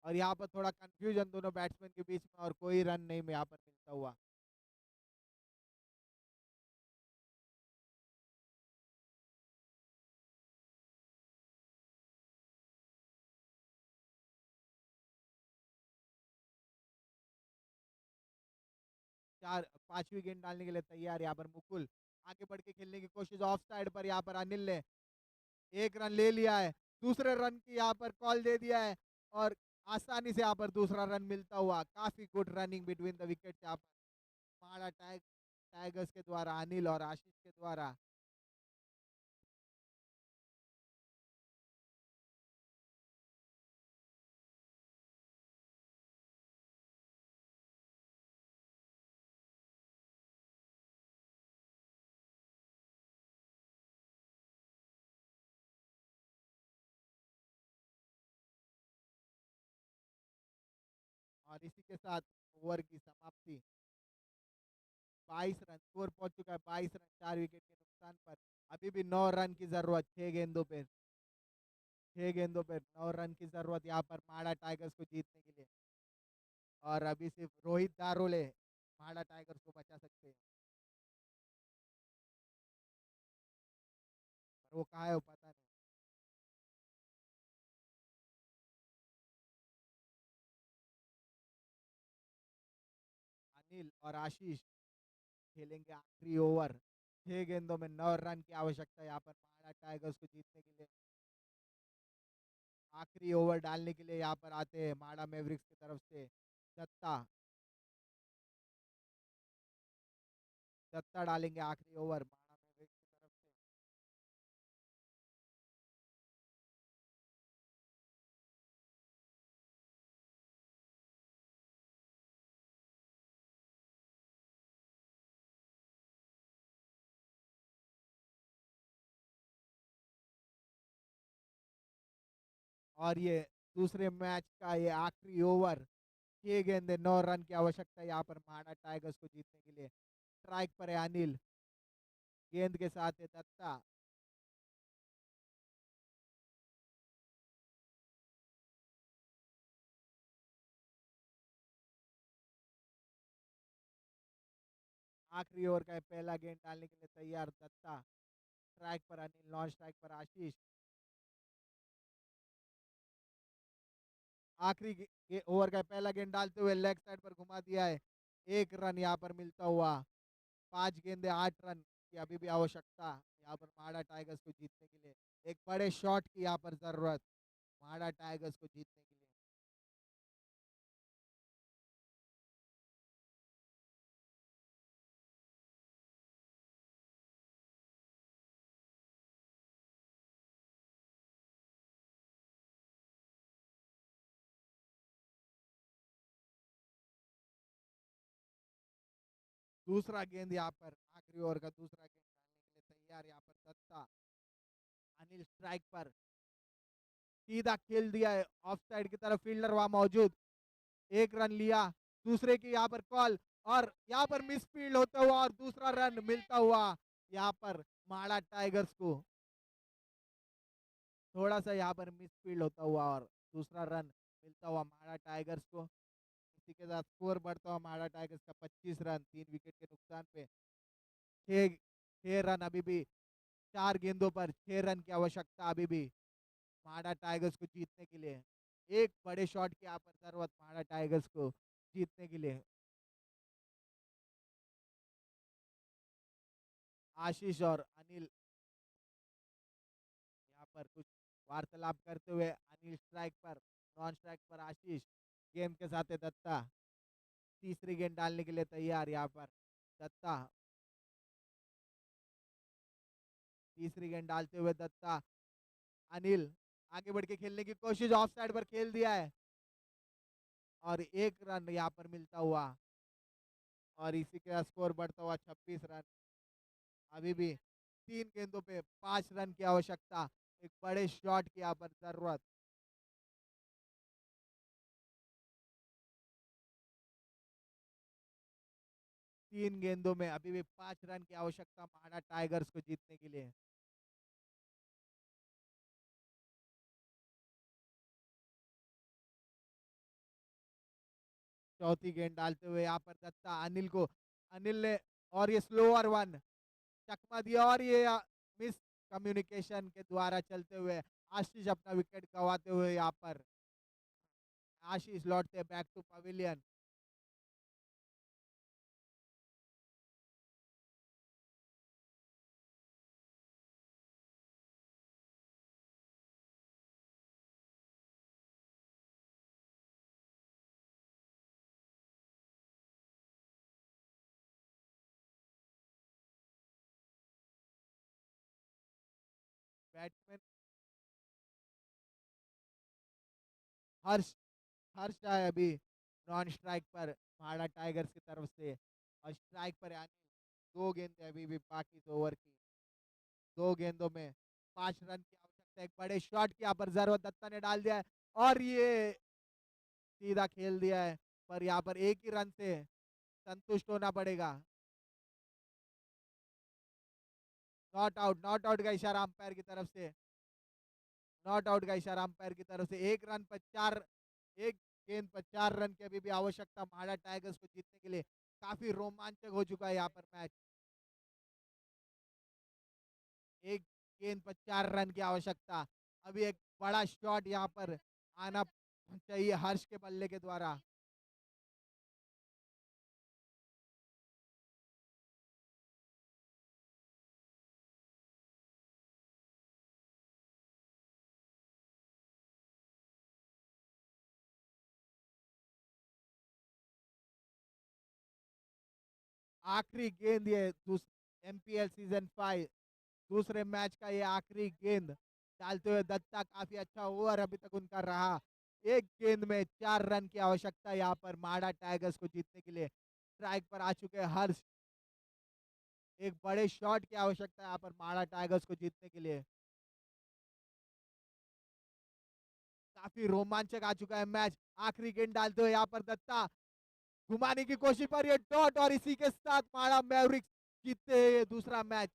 और यहाँ पर थोड़ा कंफ्यूजन दोनों बैट्समैन के बीच में, और कोई रन नहीं में यहाँ पर मिलता हुआ। चार पांचवी गेंद डालने के लिए तैयार यहाँ पर मुकुल, आगे बढ़ के खेलने की कोशिश ऑफ साइड पर। यहाँ पर अनिल ने 1 रन ले लिया है, दूसरे रन की यहाँ पर कॉल दे दिया है, और आसानी से यहाँ पर दूसरा रन मिलता हुआ। काफी good running between the wicket यहाँ पर माड़ा टाइगर्स के द्वारा, अनिल और आशीष के द्वारा। और इसी के साथ ओवर की समाप्ति। 22 रन स्कोर पहुंच चुका है, 22 रन 4 विकेट के नुकसान पर। अभी भी 9 रन की जरूरत 6 गेंदों पे, 6 गेंदों पे 9 रन की जरूरत यहाँ पर माड़ा टाइगर्स को जीतने के लिए, और अभी सिर्फ रोहित दारोले माड़ा टाइगर्स को बचा सकते हैं। पर वो कहाँ है वो पता नहीं। अनिल और आशीष खेलेंगे आखिरी ओवर। 6 गेंदों में 9 रन की आवश्यकता है यहाँ पर माड़ा टाइगर्स को जीतने के लिए। आखिरी ओवर डालने के लिए यहाँ पर आते हैं माड़ा मैवरिक्स की तरफ से दत्ता। दत्ता डालेंगे आखिरी ओवर माड़ा मैवरिक्स की तरफ से। और ये दूसरे मैच का ये आखिरी ओवर। 6 गेंदे 9 रन की आवश्यकता है यहाँ पर माड़ा टाइगर्स को जीतने के लिए। स्ट्राइक पर है अनिल, गेंद के साथ है दत्ता। आखिरी ओवर का पहला गेंद डालने के लिए तैयार दत्ता। स्ट्राइक पर अनिल, नॉन स्ट्राइक पर आशीष। आखिरी ओवर का पहला गेंद डालते हुए लेग साइड पर घुमा दिया है। 1 रन यहाँ पर मिलता हुआ। 5 गेंदे 8 रन की अभी भी आवश्यकता यहाँ पर माड़ा टाइगर्स को जीतने के लिए। एक बड़े शॉट की यहाँ पर जरूरत माड़ा टाइगर्स को जीतने के लिए। दूसरा गेंद यहाँ पर आखिरी ओवर का दूसरा गेंद डालने के लिए तैयार यहाँ पर दत्ता। अनिल स्ट्राइक पर सीधा खेल दिया है ऑफ साइड की तरफ, फील्डर वहां मौजूद। 1 रन लिया। दूसरे की यहाँ पर कॉल और यहाँ पर मिस फील्ड होता हुआ और दूसरा रन मिलता हुआ यहाँ पर माड़ा टाइगर्स को। थोड़ा सा यहाँ पर मिस फील्ड होता हुआ और दूसरा रन मिलता हुआ माड़ा टाइगर्स को। इसी के साथ स्कोर बढ़ता हुआ माड़ा टाइगर्स का 25 रन 3 विकेट के नुकसान पे। 6 रन अभी भी 4 गेंदों पर 6 रन की आवश्यकता अभी भी माड़ा टाइगर्स को जीतने के लिए। एक बड़े शॉट की यहाँ पर जरूरत माड़ा टाइगर्स को जीतने के लिए। आशीष और अनिल यहाँ पर कुछ वार्तालाप करते हुए। अनिल स्ट्राइक पर, नॉन स्ट्राइक पर आशीष। गेंद के साथ है दत्ता। तीसरी गेंद डालने के लिए तैयार यहाँ पर दत्ता। तीसरी गेंद डालते हुए दत्ता। अनिल आगे बढ़ के खेलने की कोशिश, ऑफ साइड पर खेल दिया है और 1 रन यहाँ पर मिलता हुआ और इसी के स्कोर बढ़ता हुआ 26 रन। अभी भी 3 गेंदों पे 5 रन की आवश्यकता। एक बड़े शॉट की यहाँ पर जरूरत। तीन गेंदों में अभी भी 5 रन की आवश्यकता माड़ा टाइगर्स को जीतने के लिए। चौथी गेंद डालते हुए यहाँ पर दत्ता अनिल को। अनिल ने और ये स्लोअर वन चकमा दिया और ये मिस कम्युनिकेशन के द्वारा चलते हुए आशीष अपना विकेट गंवाते हुए यहाँ पर आशीष लौटते बैक टू पवेलियन। बैट्समैन हर्ष हर्ष है अभी नॉन स्ट्राइक पर माड़ा टाइगर्स की तरफ से और स्ट्राइक पर अनिल। 2 गेंदें अभी भी बाकी इस ओवर की। 2 गेंदों में 5 रन की आवश्यकता। एक बड़े शॉट की यहाँ पर जरूरत दत्ता ने डाल दिया है और ये सीधा खेल दिया है पर यहाँ पर 1 ही रन से संतुष्ट होना पड़ेगा। नॉट आउट का इशारा अंपायर की तरफ से। नॉट आउट का इशारा अंपायर की तरफ से। 1 रन पर 4, 1 गेंद पर 4 रन की अभी भी आवश्यकता माड़ा टाइगर्स को जीतने के लिए। काफी रोमांचक हो चुका है यहाँ पर मैच। 1 गेंद पर 4 रन की आवश्यकता। अभी एक बड़ा शॉट यहाँ पर आना चाहिए हर्ष के बल्ले के द्वारा। आखिरी गेंद ये एमपीएल सीजन 5 दूसरे मैच का ये आखिरी गेंद डालते हुए दत्ता। काफी अच्छा ओवर अभी तक उनका रहा। 1 गेंद में 4 रन की आवश्यकता यहाँ पर माड़ा टाइगर्स को जीतने के लिए। स्ट्राइक पर आ चुके हैं हर्ष। एक बड़े शॉट की आवश्यकता है यहाँ पर माड़ा टाइगर्स को जीतने के लिए। काफी रोमांचक आ चुका है मैच। आखिरी गेंद डालते हुए यहाँ पर दत्ता घुमाने की कोशिश पर ये डॉट और इसी के साथ माड़ा मैवरिक्स जीतते हैं ये दूसरा मैच।